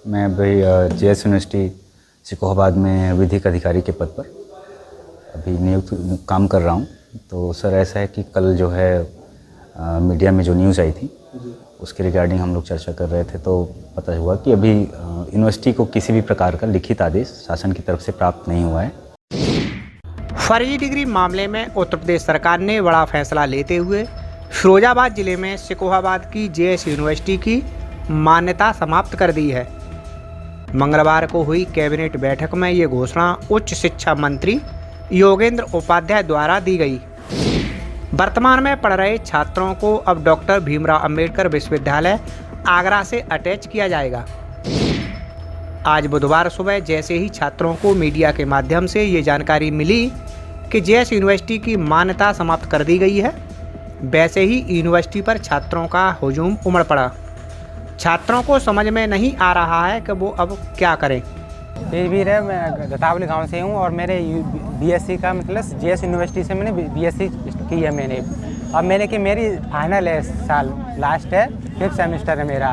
मैं अभी JS university Shikohabad में विधिक अधिकारी के पद पर अभी नियुक्त काम कर रहा हूँ। तो सर ऐसा है कि कल जो है मीडिया में जो न्यूज़ आई थी उसके रिगार्डिंग हम लोग चर्चा कर रहे थे, तो पता हुआ कि अभी यूनिवर्सिटी को किसी भी प्रकार का लिखित आदेश शासन की तरफ से प्राप्त नहीं हुआ है। फर्जी डिग्री मामले में उत्तर प्रदेश सरकार ने बड़ा फैसला लेते हुए फिरोजाबाद जिले में सिकोहाबाद की जेएस यूनिवर्सिटी की मान्यता समाप्त कर दी है। मंगलवार को हुई कैबिनेट बैठक में ये घोषणा उच्च शिक्षा मंत्री योगेंद्र उपाध्याय द्वारा दी गई। वर्तमान में पढ़ रहे छात्रों को अब डॉक्टर भीमराव अंबेडकर विश्वविद्यालय आगरा से अटैच किया जाएगा। आज बुधवार सुबह जैसे ही छात्रों को मीडिया के माध्यम से ये जानकारी मिली कि जेएस यूनिवर्सिटी की मान्यता समाप्त कर दी गई है, वैसे ही यूनिवर्सिटी पर छात्रों का हुजूम उमड़ पड़ा। छात्रों को समझ में नहीं आ रहा है कि वो अब क्या करें। तेजवीर है, मैं दतावली गांव से हूँ और मेरे बीएससी का मतलब जेएस यूनिवर्सिटी से मैंने बीएससी की है। अब मेरी फाइनल है, साल लास्ट है, 5th सेमेस्टर है मेरा।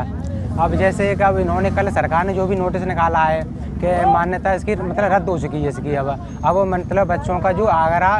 अब जैसे कि अब इन्होंने कल सरकार ने जो भी नोटिस निकाला है कि मान्यता इसकी मतलब रद्द हो चुकी है इसकी। अब वो मतलब बच्चों का जो आगरा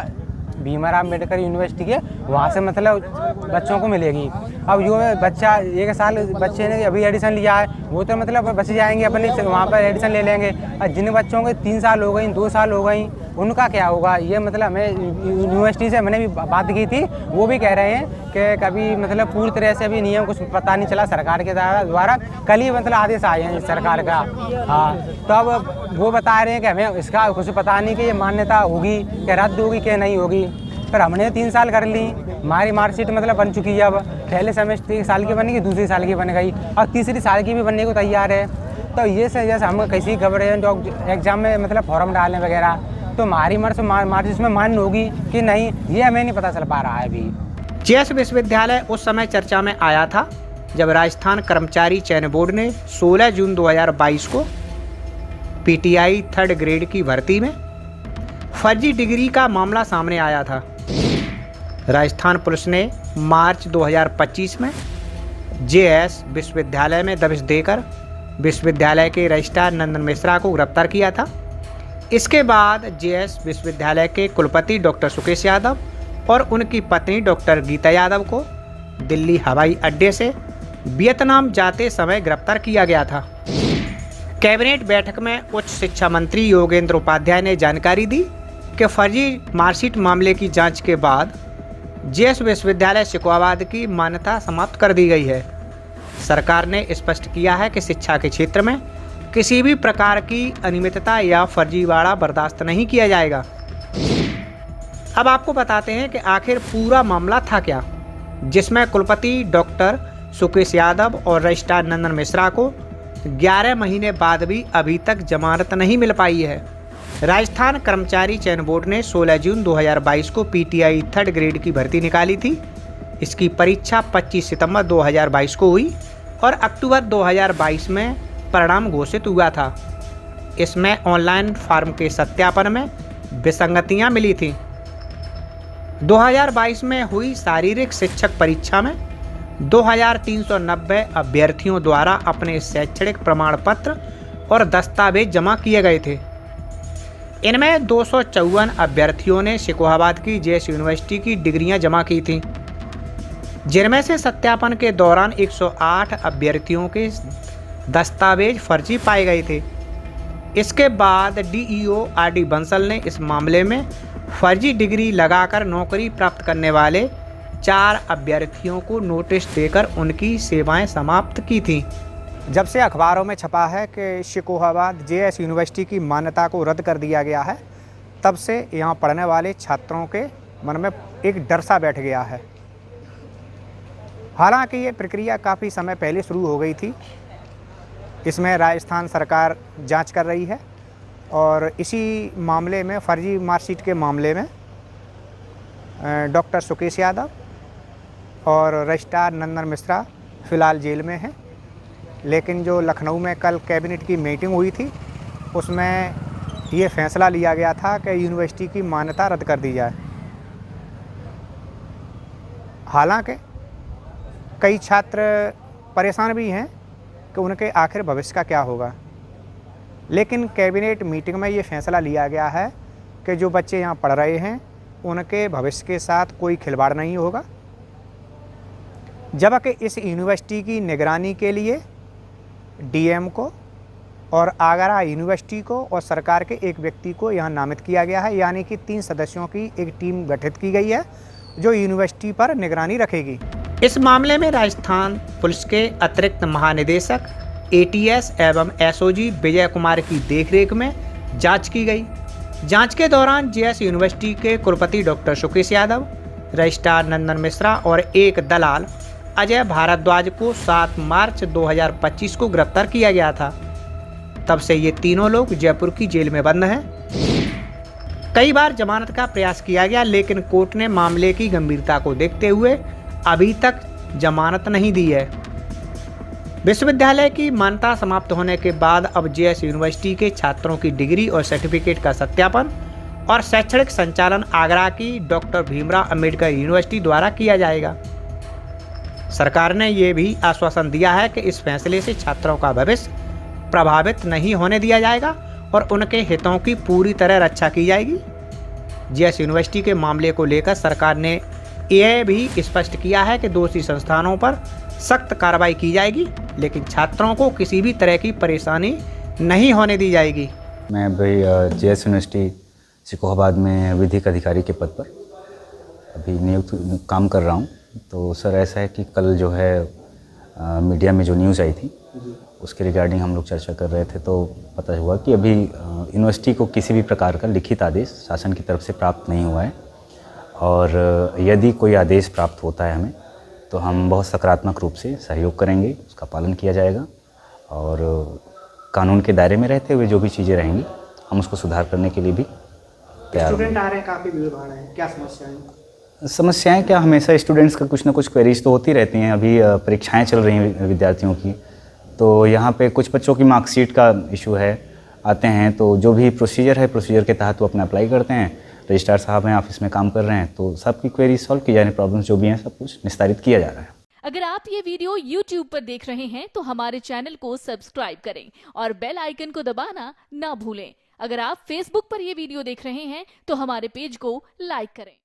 भीमराव अम्बेडकर यूनिवर्सिटी के वहाँ से मतलब बच्चों को मिलेगी। अब जो बच्चा 1 साल बच्चे ने अभी एडिशन लिया है वो तो मतलब बच्चे जाएंगे अपने वहाँ पर एडिशन ले लेंगे, और जिन बच्चों के 3 साल हो गई, 2 साल हो गई, उनका क्या होगा। ये मतलब हमें यूनिवर्सिटी से मैंने भी बात की थी, वो भी कह रहे हैं कि कभी मतलब पूरी तरह से अभी नियम कुछ पता नहीं चला सरकार के द्वारा, कल ही मतलब आदेश आए हैं सरकार का। हाँ, तो अब वो बता रहे हैं कि हमें इसका कुछ पता नहीं कि ये मान्यता होगी कि रद्द होगी कि नहीं होगी। पर हमने 3 साल कर ली, हमारी मार्कशीट मतलब बन चुकी है। अब पहले सेमेस्टर 1 साल की बनेगी, दूसरी साल की बन गई और तीसरी साल की भी बनने को तैयार है। तो ये से जैसे हम किसी गवर्नमेंट एग्जाम में मतलब फॉर्म डालें वगैरह, तो हमारी मार्कशीट में मान्य होगी कि नहीं, ये हमें नहीं पता चल पा रहा है अभी। जेएस विश्वविद्यालय उस समय चर्चा में आया था जब राजस्थान कर्मचारी चयन बोर्ड ने 16 जून 2022 को पीटीआई 3rd ग्रेड की भर्ती में फर्जी डिग्री का मामला सामने आया था। राजस्थान पुलिस ने मार्च 2025 में जेएस विश्वविद्यालय में दबिश देकर विश्वविद्यालय के रजिस्ट्रार नंदन मिश्रा को गिरफ्तार किया था। इसके बाद जेएस विश्वविद्यालय के कुलपति डॉक्टर सुकेश यादव और उनकी पत्नी डॉक्टर गीता यादव को दिल्ली हवाई अड्डे से वियतनाम जाते समय गिरफ्तार किया गया था। कैबिनेट बैठक में उच्च शिक्षा मंत्री योगेंद्र उपाध्याय ने जानकारी दी कि फर्जी मार्कशीट मामले की जांच के बाद जेएस विश्वविद्यालय सिकोहाबाद की मान्यता समाप्त कर दी गई है। सरकार ने स्पष्ट किया है कि शिक्षा के क्षेत्र में किसी भी प्रकार की अनियमितता या फर्जीवाड़ा बर्दाश्त नहीं किया जाएगा। अब आपको बताते हैं कि आखिर पूरा मामला था क्या, जिसमें कुलपति डॉक्टर सुकेश यादव और रजिस्ट्रार नंदन मिश्रा को 11 महीने बाद भी अभी तक जमानत नहीं मिल पाई है। राजस्थान कर्मचारी चयन बोर्ड ने 16 जून 2022 को पीटीआई 3rd ग्रेड की भर्ती निकाली थी। इसकी परीक्षा 25 सितंबर 2022 को हुई और अक्टूबर 2022 में परिणाम घोषित हुआ था। इसमें ऑनलाइन फॉर्म के सत्यापन में विसंगतियां मिली थीं। 2022 में हुई शारीरिक शिक्षक परीक्षा में 2390 अभ्यर्थियों द्वारा अपने शैक्षणिक प्रमाण पत्र और दस्तावेज जमा किए गए थे। इनमें 254 अभ्यर्थियों ने सिकोहाबाद की जेएस यूनिवर्सिटी की डिग्रियां जमा की थीं, जिनमें से सत्यापन के दौरान 108 अभ्यर्थियों के दस्तावेज फर्जी पाए गए थे। इसके बाद डीईओ आरडी बंसल ने इस मामले में फर्जी डिग्री लगाकर नौकरी प्राप्त करने वाले 4 अभ्यर्थियों को नोटिस देकर उनकी सेवाएं समाप्त की थीं। जब से अखबारों में छपा है कि सिकोहाबाद जेएस यूनिवर्सिटी की मान्यता को रद्द कर दिया गया है, तब से यहाँ पढ़ने वाले छात्रों के मन में एक डर सा बैठ गया है। हालांकि ये प्रक्रिया काफ़ी समय पहले शुरू हो गई थी। इसमें राजस्थान सरकार जांच कर रही है और इसी मामले में, फर्जी मार्कशीट के मामले में, डॉक्टर सुकेश यादव और रजिस्ट्रार नंदन मिश्रा फ़िलहाल जेल में हैं। लेकिन जो लखनऊ में कल कैबिनेट की मीटिंग हुई थी, उसमें ये फैसला लिया गया था कि यूनिवर्सिटी की मान्यता रद्द कर दी जाए। हालांकि कई छात्र परेशान भी हैं कि उनके आखिर भविष्य का क्या होगा। लेकिन कैबिनेट मीटिंग में ये फैसला लिया गया है कि जो बच्चे यहाँ पढ़ रहे हैं उनके भविष्य के साथ कोई खिलवाड़ नहीं होगा, जबकि इस यूनिवर्सिटी की निगरानी के लिए डीएम को और आगरा यूनिवर्सिटी को और सरकार के एक व्यक्ति को यहाँ नामित किया गया है। यानी कि 3 सदस्यों की एक टीम गठित की गई है जो यूनिवर्सिटी पर निगरानी रखेगी। इस मामले में राजस्थान पुलिस के अतिरिक्त महानिदेशक एटीएस एवं एसओजी विजय कुमार की देखरेख में जांच की गई। जांच के दौरान जेएस यूनिवर्सिटी के कुलपति डॉक्टर सुकेश यादव, रजिस्ट्रार नंदन मिश्रा और एक दलाल अजय भारद्वाज को 7 मार्च 2025 को गिरफ्तार किया गया था। तब से ये तीनों लोग जयपुर की जेल में बंद हैं। कई बार जमानत का प्रयास किया गया, लेकिन कोर्ट ने मामले की गंभीरता को देखते हुए अभी तक जमानत नहीं दी है। विश्वविद्यालय की मान्यता समाप्त होने के बाद अब जेएस यूनिवर्सिटी के छात्रों की डिग्री और सर्टिफिकेट का सत्यापन और शैक्षणिक संचालन आगरा की डॉक्टर भीमराव अंबेडकर यूनिवर्सिटी द्वारा किया जाएगा। सरकार ने यह भी आश्वासन दिया है कि इस फैसले से छात्रों का भविष्य प्रभावित नहीं होने दिया जाएगा और उनके हितों की पूरी तरह रक्षा की जाएगी। जेएस यूनिवर्सिटी के मामले को लेकर सरकार ने यह भी स्पष्ट किया है कि दोषी संस्थानों पर सख्त कार्रवाई की जाएगी, लेकिन छात्रों को किसी भी तरह की परेशानी नहीं होने दी जाएगी। मैं भाई जेएस यूनिवर्सिटी सिकोहाबाद में विधिक अधिकारी के पद पर अभी नियुक्त काम कर रहा हूँ। तो सर ऐसा है कि कल जो है मीडिया में जो न्यूज़ आई थी उसके रिगार्डिंग हम लोग चर्चा कर रहे थे, तो पता हुआ कि अभी यूनिवर्सिटी को किसी भी प्रकार का लिखित आदेश शासन की तरफ से प्राप्त नहीं हुआ है, और यदि कोई आदेश प्राप्त होता है हमें तो हम बहुत सकारात्मक रूप से सहयोग करेंगे, उसका पालन किया जाएगा और कानून के दायरे में रहते हुए जो भी चीज़ें रहेंगी हम उसको सुधार करने के लिए भी तैयार हैं। स्टूडेंट आ रहे हैं, काफ़ी भीड़ भाड़ है, क्या समस्याएं? समस्याएं क्या, हमेशा स्टूडेंट्स का कुछ ना कुछ क्वेरीज तो होती रहती हैं। अभी परीक्षाएं चल रही हैं विद्यार्थियों की, तो यहाँ पे कुछ बच्चों की मार्कशीट का इशू है, आते हैं तो जो भी प्रोसीजर है प्रोसीजर के तहत वो अपना अप्लाई करते हैं। रजिस्ट्रार साहब हैं, ऑफिस में काम कर रहे हैं, तो सबकी क्वेरी सॉल्व की जा रही है, प्रॉब्लम्स जो भी हैं सब कुछ निस्तारित किया जा रहा है। अगर आप ये वीडियो YouTube पर देख रहे हैं तो हमारे चैनल को सब्सक्राइब करें और बेल आइकन को दबाना ना भूलें। अगर आप Facebook पर ये वीडियो देख रहे हैं तो हमारे पेज को लाइक करें।